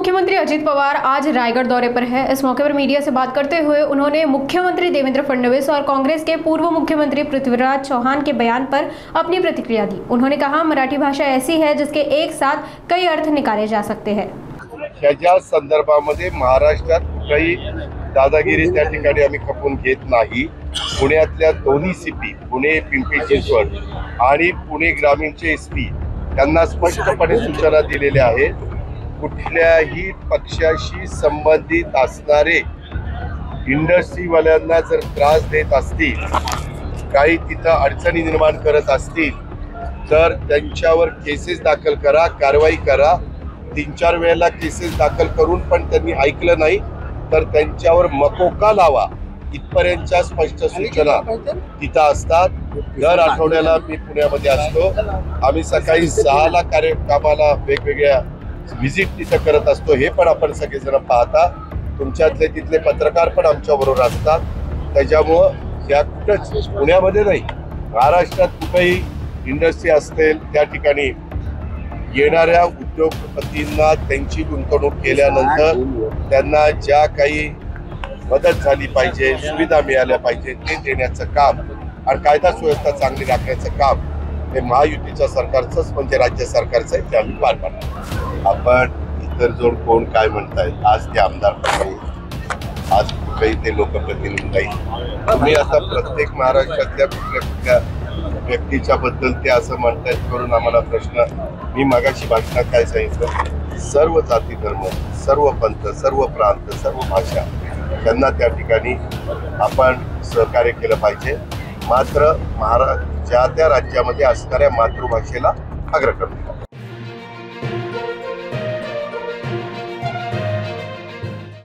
मुख्यमंत्री अजित पवार आज रायगढ़ दौरे पर है। इस मौके पर मीडिया से बात करते हुए उन्होंने मुख्यमंत्री देवेंद्र फडणवीस और कांग्रेस के पूर्व मुख्यमंत्री पृथ्वीराज चव्हाण के बयान पर अपनी प्रतिक्रिया दी। उन्होंने कहा, मराठी भाषा ऐसी है जिसके एक साथ कई अर्थ निकाले जा सकते हैं। त्याच्या संदर्भामध्ये महाराष्ट्रात काही दादागिरी त्या ठिकाणी आम्ही खपून घेत नाही। पुण्यातल्या दोन्ही सीपी पुणे पिंपरी चिंचवड आणि पुणे ग्रामीणचे एसपी त्यांना स्पष्टपणे सूचना दिलेल्या आहेत। कुठल्याही पक्षाशी संबंधित असणारे इंडस्ट्रीवाल्यांना जर त्रास देत असतील, काही तिथं अडचणी निर्माण करत असतील तर त्यांच्यावर केसेस दाखल करा, कारवाई करा। 3-4 वेळेला केसेस दाखल करून पण त्यांनी ऐकलं नाही तर त्यांच्यावर मकोका लावा, इथपर्यंतच्या स्पष्ट सूचना तिथं असतात। दर आठवड्याला मी पुण्यामध्ये असतो। आम्ही सकाळी 6ला कार्यक्रमाला वेगवेगळ्या व्हिजिट तिथं करत असतो। हे पण आपण सगळेजण पाहता। तुमच्यातले तिथले पत्रकार पण आमच्याबरोबर असतात। त्याच्यामुळं या कुठंच पुण्यामध्ये नाही, महाराष्ट्रात कुठेही इंडस्ट्री असतील त्या ठिकाणी येणाऱ्या उद्योगपतींना त्यांची गुंतवणूक केल्यानंतर त्यांना ज्या काही मदत झाली पाहिजे, सुविधा मिळाल्या पाहिजे ते देण्याचं काम आणि कायदा सुव्यवस्था चांगली राखण्याचं काम हे महायुतीच्या सरकारचंच म्हणजे राज्य सरकारचं आहे, ते आम्ही पार पाडणार। आपण इतर जोड कोण काय म्हणतायत, आज ते आमदार नाही, आज कुठेही ते लोकप्रतिनिधी नाही। तुम्ही आता प्रत्येक महाराष्ट्रातल्या कुठल्या व्यक्तीच्या बद्दल ते असं म्हणतायत करून आम्हाला प्रश्न। मी मागाशी भाषणात काय सांगितलं, सर्व जाती धर्म, सर्व पंथ, सर्व प्रांत, सर्व भाषा त्यांना त्या ठिकाणी आपण सहकार्य केलं पाहिजे। मात्र ज्या त्या राज्यामध्ये असणाऱ्या मातृभाषेला अग्रक्रम दिला।